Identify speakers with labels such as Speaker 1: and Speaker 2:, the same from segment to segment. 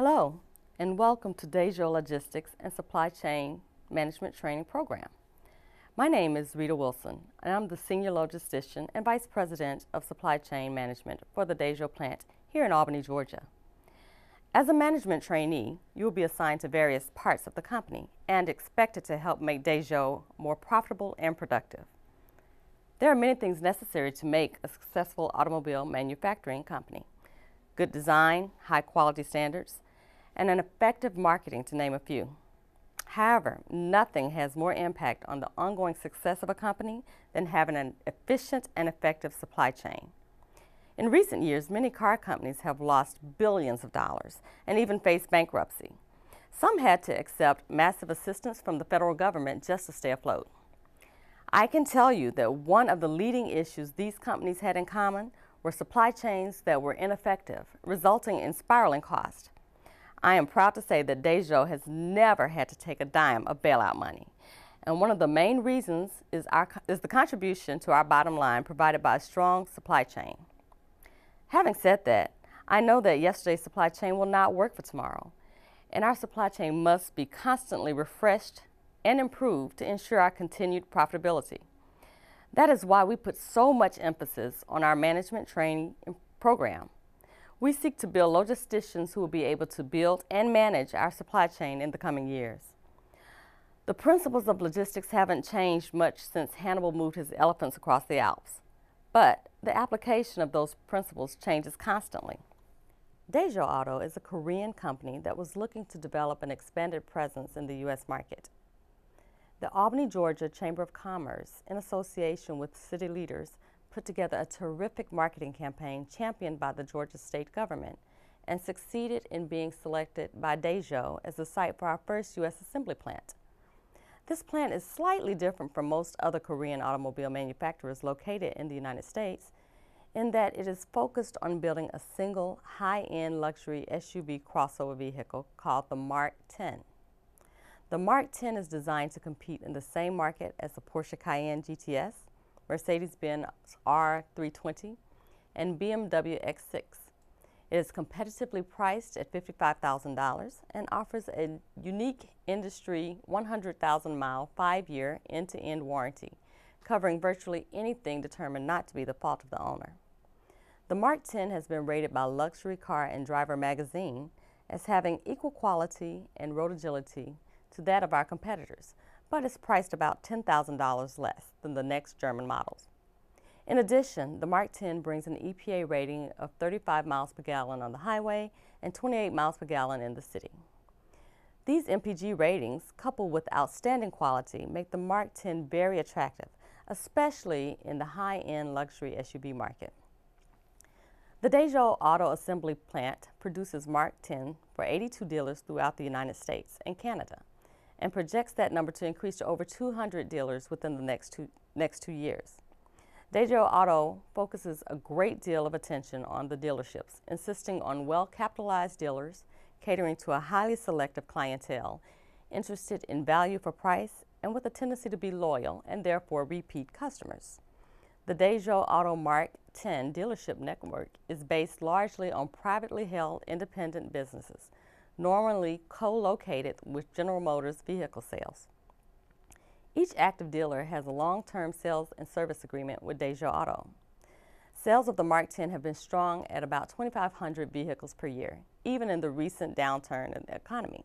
Speaker 1: Hello, and welcome to Daejo Logistics and Supply Chain Management Training Program. My name is Rita Wilson, and I'm the Senior Logistician and Vice President of Supply Chain Management for the Daejo plant here in Albany, Georgia. As a management trainee, you will be assigned to various parts of the company and expected to help make Daejo more profitable and productive. There are many things necessary to make a successful automobile manufacturing company: good design, high quality standards, and an effective marketing, to name a few. However, nothing has more impact on the ongoing success of a company than having an efficient and effective supply chain. In recent years, many car companies have lost billions of dollars and even faced bankruptcy. Some had to accept massive assistance from the federal government just to stay afloat. I can tell you that one of the leading issues these companies had in common were supply chains that were ineffective, resulting in spiraling costs. I am proud to say that Daejo has never had to take a dime of bailout money. And one of the main reasons is the contribution to our bottom line provided by a strong supply chain. Having said that, I know that yesterday's supply chain will not work for tomorrow, and our supply chain must be constantly refreshed and improved to ensure our continued profitability. That is why we put so much emphasis on our management training program. We seek to build logisticians who will be able to build and manage our supply chain in the coming years. The principles of logistics haven't changed much since Hannibal moved his elephants across the Alps, but the application of those principles changes constantly. Daejo Auto is a Korean company that was looking to develop an expanded presence in the U.S. market. The Albany, Georgia Chamber of Commerce, in association with city leaders, put together a terrific marketing campaign championed by the Georgia state government and succeeded in being selected by Daejo as the site for our first U.S. assembly plant. This plant is slightly different from most other Korean automobile manufacturers located in the United States in that it is focused on building a single high-end luxury SUV crossover vehicle called the Mark 10. The Mark 10 is designed to compete in the same market as the Porsche Cayenne GTS, Mercedes-Benz R320, and BMW X6. It is competitively priced at $55,000 and offers a unique industry 100,000-mile, 5-year end-to-end warranty, covering virtually anything determined not to be the fault of the owner. The Mark 10 has been rated by Luxury Car and Driver magazine as having equal quality and road agility to that of our competitors, but is priced about $10,000 less than the next German models. In addition, the Mark 10 brings an EPA rating of 35 miles per gallon on the highway and 28 miles per gallon in the city. These MPG ratings, coupled with outstanding quality, make the Mark 10 very attractive, especially in the high-end luxury SUV market. The Daejo Auto Assembly Plant produces Mark 10 for 82 dealers throughout the United States and Canada, and projects that number to increase to over 200 dealers within the next two years. Daejo Auto focuses a great deal of attention on the dealerships, insisting on well-capitalized dealers, catering to a highly selective clientele, interested in value for price, and with a tendency to be loyal and therefore repeat customers. The Daejo Auto Mark 10 dealership network is based largely on privately held independent businesses, normally co-located with General Motors vehicle sales. Each active dealer has a long-term sales and service agreement with Daejo Auto. Sales of the Mark 10 have been strong at about 2,500 vehicles per year, even in the recent downturn in the economy.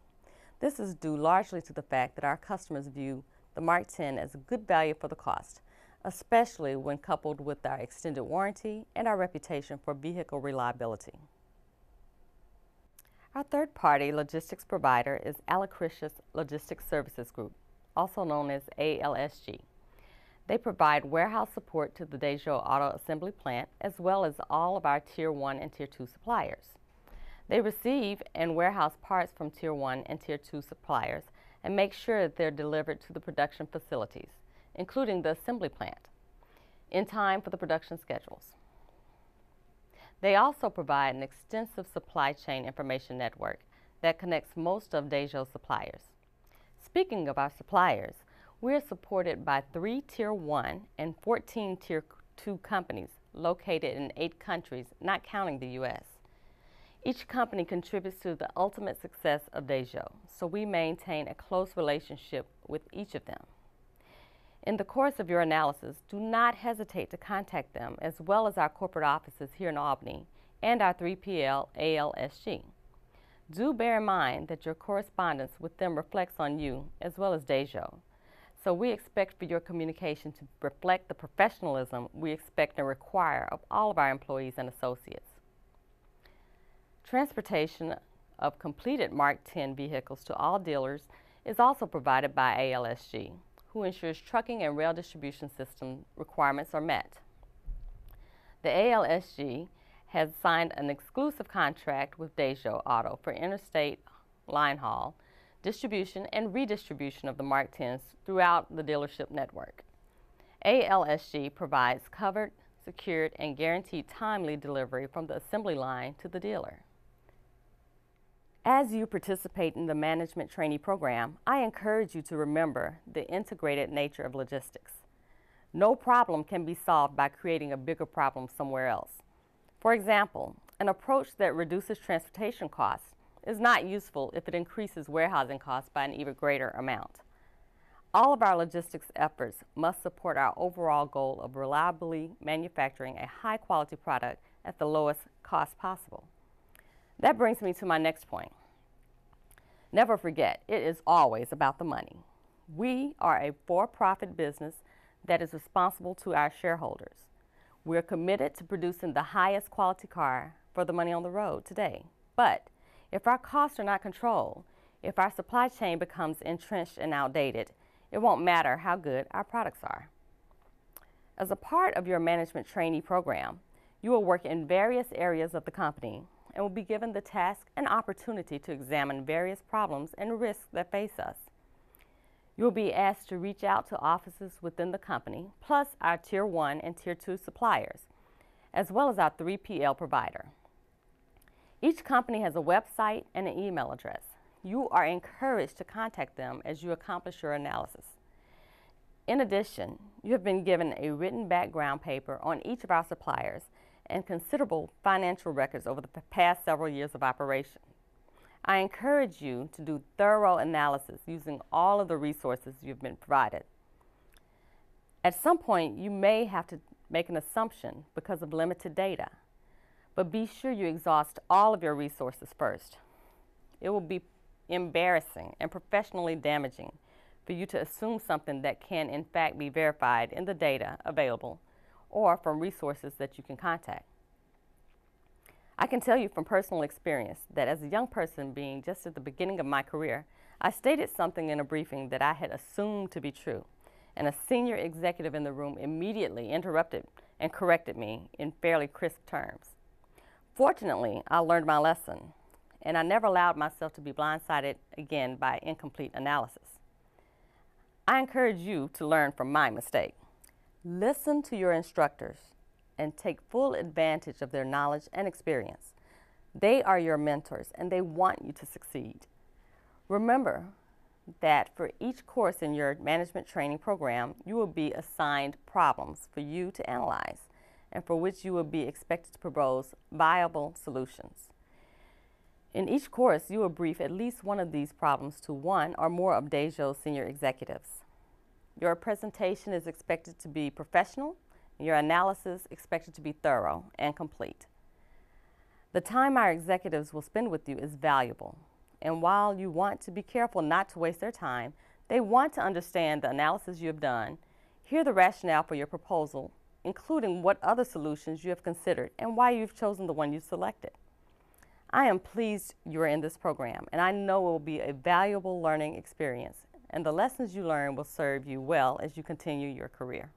Speaker 1: This is due largely to the fact that our customers view the Mark 10 as a good value for the cost, especially when coupled with our extended warranty and our reputation for vehicle reliability. Our third-party logistics provider is Alacritius Logistics Services Group, also known as ALSG. They provide warehouse support to the Daejo Auto Assembly Plant as well as all of our Tier 1 and Tier 2 suppliers. They receive and warehouse parts from Tier 1 and Tier 2 suppliers and make sure that they're delivered to the production facilities, including the assembly plant, in time for the production schedules. They also provide an extensive supply chain information network that connects most of Daejo's suppliers. Speaking of our suppliers, we are supported by 3 Tier 1 and 14 Tier 2 companies located in 8 countries, not counting the U.S. Each company contributes to the ultimate success of Daejo, so we maintain a close relationship with each of them. In the course of your analysis, do not hesitate to contact them, as well as our corporate offices here in Albany and our 3PL ALSG. Do bear in mind that your correspondence with them reflects on you as well as Daejo. So we expect for your communication to reflect the professionalism we expect and require of all of our employees and associates. Transportation of completed Mark 10 vehicles to all dealers is also provided by ALSG, who ensures trucking and rail distribution system requirements are met. The ALSG has signed an exclusive contract with Daejo Auto for interstate line haul, distribution, and redistribution of the Mark 10s throughout the dealership network. ALSG provides covered, secured, and guaranteed timely delivery from the assembly line to the dealer. As you participate in the management trainee program, I encourage you to remember the integrated nature of logistics. No problem can be solved by creating a bigger problem somewhere else. For example, an approach that reduces transportation costs is not useful if it increases warehousing costs by an even greater amount. All of our logistics efforts must support our overall goal of reliably manufacturing a high-quality product at the lowest cost possible. That brings me to my next point. Never forget, it is always about the money. We are a for-profit business that is responsible to our shareholders. We're committed to producing the highest quality car for the money on the road today. But if our costs are not controlled, if our supply chain becomes entrenched and outdated, it won't matter how good our products are. As a part of your management trainee program, you will work in various areas of the company and will be given the task and opportunity to examine various problems and risks that face us. You will be asked to reach out to offices within the company, plus our Tier 1 and Tier 2 suppliers, as well as our 3PL provider. Each company has a website and an email address. You are encouraged to contact them as you accomplish your analysis. In addition, you have been given a written background paper on each of our suppliers and considerable financial records over the past several years of operation. I encourage you to do thorough analysis using all of the resources you've been provided. At some point, you may have to make an assumption because of limited data, but be sure you exhaust all of your resources first. It will be embarrassing and professionally damaging for you to assume something that can in fact be verified in the data available or from resources that you can contact. I can tell you from personal experience that as a young person being just at the beginning of my career, I stated something in a briefing that I had assumed to be true, and a senior executive in the room immediately interrupted and corrected me in fairly crisp terms. Fortunately, I learned my lesson, and I never allowed myself to be blindsided again by incomplete analysis. I encourage you to learn from my mistake. Listen to your instructors and take full advantage of their knowledge and experience. They are your mentors and they want you to succeed. Remember that for each course in your management training program, you will be assigned problems for you to analyze and for which you will be expected to propose viable solutions. In each course, you will brief at least one of these problems to one or more of Daejo's senior executives. Your presentation is expected to be professional, and your analysis expected to be thorough and complete. The time our executives will spend with you is valuable, and while you want to be careful not to waste their time, they want to understand the analysis you have done, hear the rationale for your proposal, including what other solutions you have considered and why you've chosen the one you selected. I am pleased you are in this program, and I know it will be a valuable learning experience, and the lessons you learn will serve you well as you continue your career.